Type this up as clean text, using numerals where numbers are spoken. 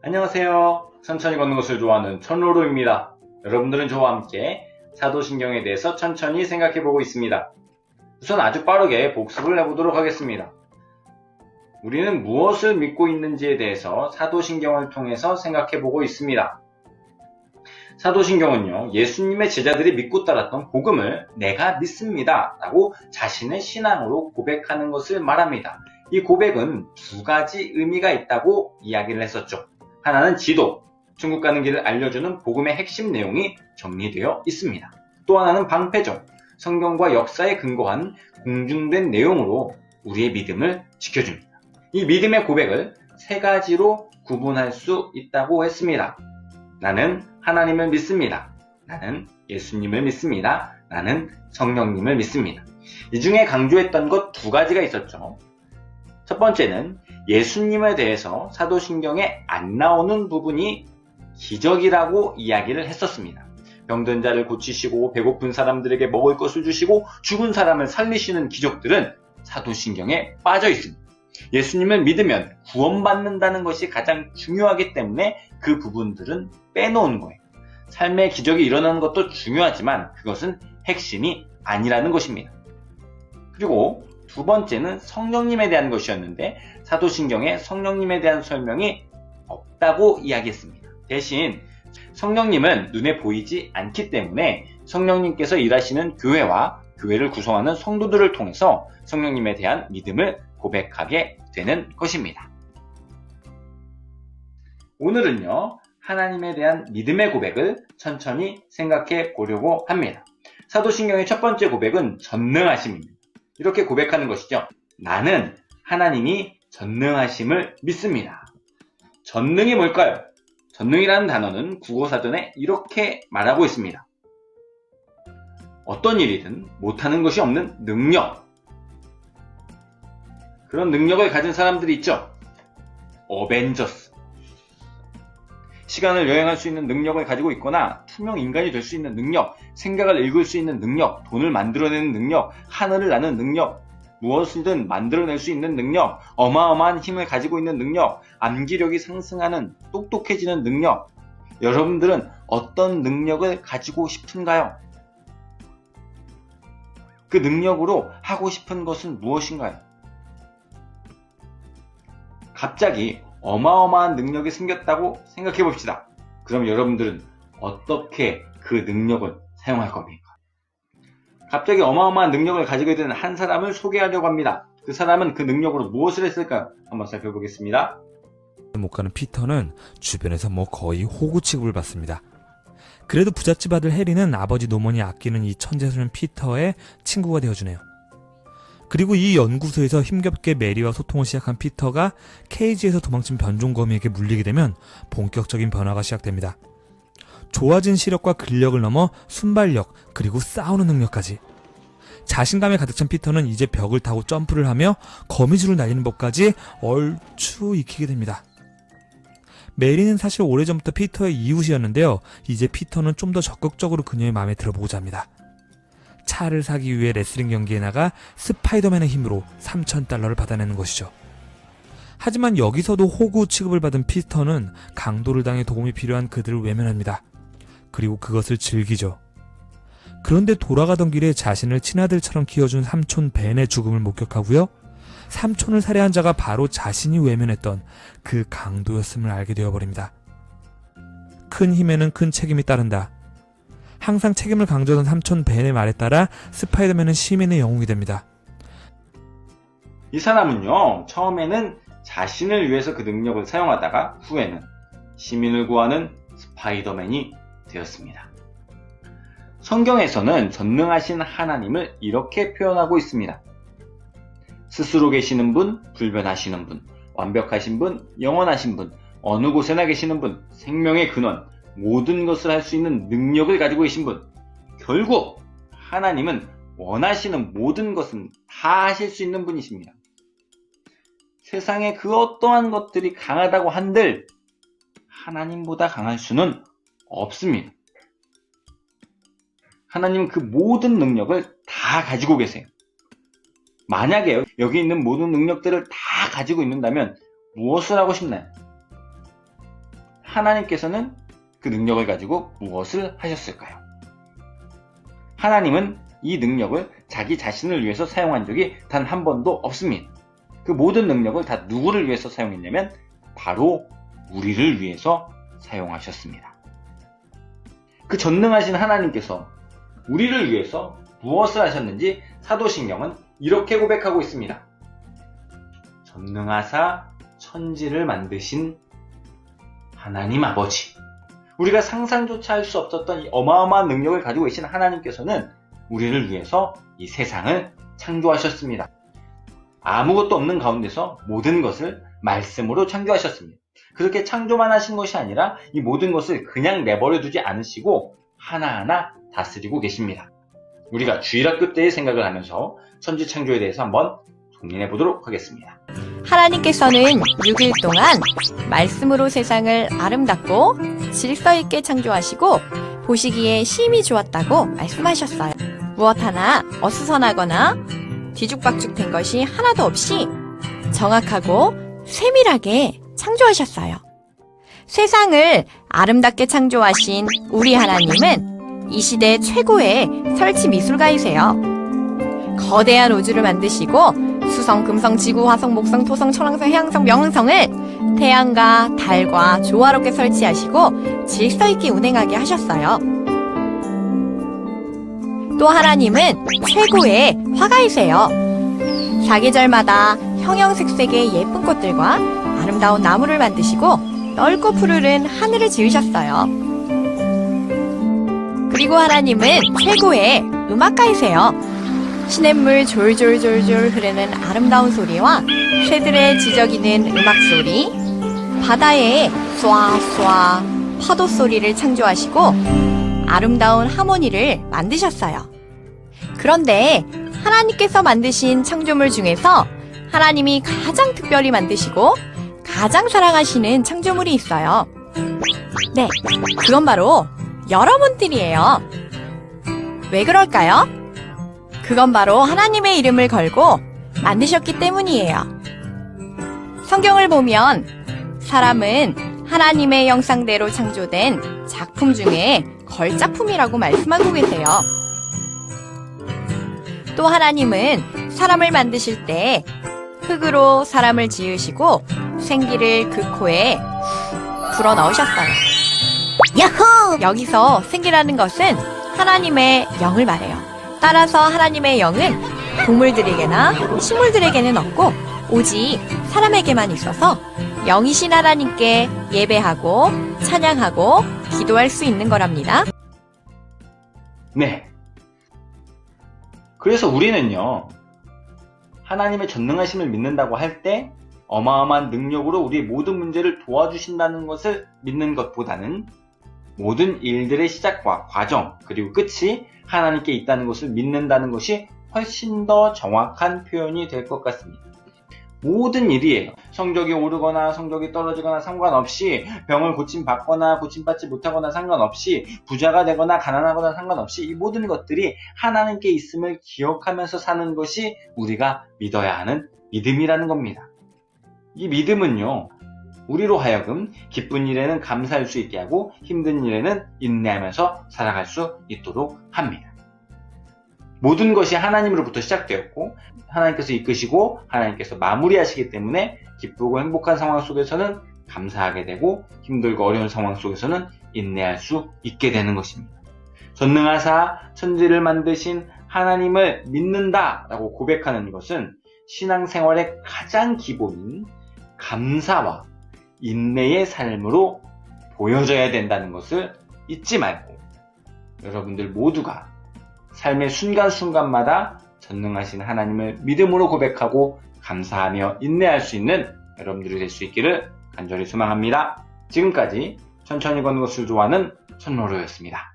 안녕하세요. 천천히 걷는 것을 좋아하는 천로로입니다. 여러분들은 저와 함께 사도신경에 대해서 천천히 생각해보고 있습니다. 우선 아주 빠르게 복습을 해보도록 하겠습니다. 우리는 무엇을 믿고 있는지에 대해서 사도신경을 통해서 생각해보고 있습니다. 사도신경은요, 예수님의 제자들이 믿고 따랐던 복음을 내가 믿습니다 라고 자신의 신앙으로 고백하는 것을 말합니다. 이 고백은 두 가지 의미가 있다고 이야기를 했었죠. 하나는 지도, 천국 가는 길을 알려주는 복음의 핵심 내용이 정리되어 있습니다. 또 하나는 방패죠. 성경과 역사에 근거한 공증된 내용으로 우리의 믿음을 지켜줍니다. 이 믿음의 고백을 세 가지로 구분할 수 있다고 했습니다. 나는 하나님을 믿습니다. 나는 예수님을 믿습니다. 나는 성령님을 믿습니다. 이 중에 강조했던 것 두 가지가 있었죠. 첫 번째는 예수님에 대해서 사도신경에 안 나오는 부분이 기적이라고 이야기를 했었습니다. 병든 자를 고치시고 배고픈 사람들에게 먹을 것을 주시고 죽은 사람을 살리시는 기적들은 사도신경에 빠져 있습니다. 예수님을 믿으면 구원받는다는 것이 가장 중요하기 때문에 그 부분들은 빼놓은 거예요. 삶의 기적이 일어나는 것도 중요하지만 그것은 핵심이 아니라는 것입니다. 그리고 두 번째는 성령님에 대한 것이었는데 사도신경에 성령님에 대한 설명이 없다고 이야기했습니다. 대신 성령님은 눈에 보이지 않기 때문에 성령님께서 일하시는 교회와 교회를 구성하는 성도들을 통해서 성령님에 대한 믿음을 고백하게 되는 것입니다. 오늘은요, 하나님에 대한 믿음의 고백을 천천히 생각해 보려고 합니다. 사도신경의 첫 번째 고백은 전능하심입니다. 이렇게 고백하는 것이죠. 나는 하나님이 전능하심을 믿습니다. 전능이 뭘까요? 전능이라는 단어는 국어사전에 이렇게 말하고 있습니다. 어떤 일이든 못하는 것이 없는 능력. 그런 능력을 가진 사람들이 있죠. 어벤져스. 시간을 여행할 수 있는 능력을 가지고 있거나 투명 인간이 될 수 있는 능력, 생각을 읽을 수 있는 능력, 돈을 만들어내는 능력, 하늘을 나는 능력, 무엇이든 만들어낼 수 있는 능력, 어마어마한 힘을 가지고 있는 능력, 암기력이 상승하는 똑똑해지는 능력. 여러분들은 어떤 능력을 가지고 싶은가요? 그 능력으로 하고 싶은 것은 무엇인가요? 갑자기 어마어마한 능력이 생겼다고 생각해 봅시다. 그럼 여러분들은 어떻게 그 능력을 사용할 겁니까? 갑자기 어마어마한 능력을 가지게 된 한 사람을 소개하려고 합니다. 그 사람은 그 능력으로 무엇을 했을까요? 한번 살펴보겠습니다. 못 가는 피터는 주변에서 거의 호구 취급을 받습니다. 그래도 부잣집 아들 해리는 아버지 노먼이 아끼는 이 천재소년 피터의 친구가 되어주네요. 그리고 이 연구소에서 힘겹게 메리와 소통을 시작한 피터가 케이지에서 도망친 변종거미에게 물리게 되면 본격적인 변화가 시작됩니다. 좋아진 시력과 근력을 넘어 순발력, 그리고 싸우는 능력까지. 자신감에 가득 찬 피터는 이제 벽을 타고 점프를 하며 거미줄을 날리는 법까지 얼추 익히게 됩니다. 메리는 사실 오래전부터 피터의 이웃이었는데요. 이제 피터는 좀 더 적극적으로 그녀의 마음에 들어보고자 합니다. 차를 사기 위해 레슬링 경기에 나가 스파이더맨의 힘으로 $3,000를 받아내는 것이죠. 하지만 여기서도 호구 취급을 받은 피터는 강도를 당해 도움이 필요한 그들을 외면합니다. 그리고 그것을 즐기죠. 그런데 돌아가던 길에 자신을 친아들처럼 키워준 삼촌 벤의 죽음을 목격하고요. 삼촌을 살해한 자가 바로 자신이 외면했던 그 강도였음을 알게 되어버립니다. 큰 힘에는 큰 책임이 따른다. 항상 책임을 강조하던 삼촌 벤의 말에 따라 스파이더맨은 시민의 영웅이 됩니다. 이 사람은요, 처음에는 자신을 위해서 그 능력을 사용하다가 후에는 시민을 구하는 스파이더맨이 되었습니다. 성경에서는 전능하신 하나님을 이렇게 표현하고 있습니다. 스스로 계시는 분, 불변하시는 분, 완벽하신 분, 영원하신 분, 어느 곳에나 계시는 분, 생명의 근원, 모든 것을 할 수 있는 능력을 가지고 계신 분. 결국 하나님은 원하시는 모든 것은 다 하실 수 있는 분이십니다. 세상에 그 어떠한 것들이 강하다고 한들 하나님보다 강할 수는 없습니다. 하나님은 그 모든 능력을 다 가지고 계세요. 만약에 여기 있는 모든 능력들을 다 가지고 있는다면 무엇을 하고 싶나요? 하나님께서는 그 능력을 가지고 무엇을 하셨을까요? 하나님은 이 능력을 자기 자신을 위해서 사용한 적이 단 한 번도 없습니다. 그 모든 능력을 다 누구를 위해서 사용했냐면 바로 우리를 위해서 사용하셨습니다. 그 전능하신 하나님께서 우리를 위해서 무엇을 하셨는지 사도신경은 이렇게 고백하고 있습니다. 전능하사 천지를 만드신 하나님 아버지. 우리가 상상조차 할 수 없었던 이 어마어마한 능력을 가지고 계신 하나님께서는 우리를 위해서 이 세상을 창조하셨습니다. 아무것도 없는 가운데서 모든 것을 말씀으로 창조하셨습니다. 그렇게 창조만 하신 것이 아니라 이 모든 것을 그냥 내버려 두지 않으시고 하나하나 다스리고 계십니다. 우리가 주일학교 때의 생각을 하면서 천지창조에 대해서 한번 고민해 보도록 하겠습니다. 하나님께서는 6일 동안 말씀으로 세상을 아름답고 질서 있게 창조하시고 보시기에 심히 좋았다고 말씀하셨어요. 무엇 하나 어수선하거나 뒤죽박죽된 것이 하나도 없이 정확하고 세밀하게 창조하셨어요. 세상을 아름답게 창조하신 우리 하나님은 이 시대 최고의 설치 미술가이세요. 거대한 우주를 만드시고 수성, 금성, 지구, 화성, 목성, 토성, 천왕성, 해왕성, 명성을 태양과 달과 조화롭게 설치하시고 질서 있게 운행하게 하셨어요. 또 하나님은 최고의 화가이세요. 사계절마다 형형색색의 예쁜 꽃들과 아름다운 나무를 만드시고 넓고 푸르른 하늘을 지으셨어요. 그리고 하나님은 최고의 음악가이세요. 시냇물 졸졸졸졸 흐르는 아름다운 소리와 새들의 지저귀는 음악 소리, 바다의 쏴쏴 파도 소리를 창조하시고 아름다운 하모니를 만드셨어요. 그런데 하나님께서 만드신 창조물 중에서 하나님이 가장 특별히 만드시고 가장 사랑하시는 창조물이 있어요. 네, 그건 바로 여러분들이에요. 왜 그럴까요? 그건 바로 하나님의 이름을 걸고 만드셨기 때문이에요. 성경을 보면 사람은 하나님의 형상대로 창조된 작품 중에 걸작품이라고 말씀하고 계세요. 또 하나님은 사람을 만드실 때 흙으로 사람을 지으시고 생기를 그 코에 불어넣으셨어요. 야호! 여기서 생기라는 것은 하나님의 영을 말해요. 따라서 하나님의 영은 동물들에게나 식물들에게는 없고 오직 사람에게만 있어서 영이신 하나님께 예배하고 찬양하고 기도할 수 있는 거랍니다. 네. 그래서 우리는요, 하나님의 전능하심을 믿는다고 할 때 어마어마한 능력으로 우리의 모든 문제를 도와주신다는 것을 믿는 것보다는 모든 일들의 시작과 과정 그리고 끝이 하나님께 있다는 것을 믿는다는 것이 훨씬 더 정확한 표현이 될 것 같습니다. 모든 일이에요. 성적이 오르거나 성적이 떨어지거나 상관없이, 병을 고침받거나 고침받지 못하거나 상관없이, 부자가 되거나 가난하거나 상관없이 이 모든 것들이 하나님께 있음을 기억하면서 사는 것이 우리가 믿어야 하는 믿음이라는 겁니다. 이 믿음은요, 우리로 하여금 기쁜 일에는 감사할 수 있게 하고 힘든 일에는 인내하면서 살아갈 수 있도록 합니다. 모든 것이 하나님으로부터 시작되었고 하나님께서 이끄시고 하나님께서 마무리하시기 때문에 기쁘고 행복한 상황 속에서는 감사하게 되고 힘들고 어려운 상황 속에서는 인내할 수 있게 되는 것입니다. 전능하사 천지를 만드신 하나님을 믿는다라고 고백하는 것은 신앙생활의 가장 기본인 감사와 인내의 삶으로 보여져야 된다는 것을 잊지 말고 여러분들 모두가 삶의 순간순간마다 전능하신 하나님을 믿음으로 고백하고 감사하며 인내할 수 있는 여러분들이 될 수 있기를 간절히 소망합니다. 지금까지 천천히 걷는 것을 좋아하는 천로로였습니다.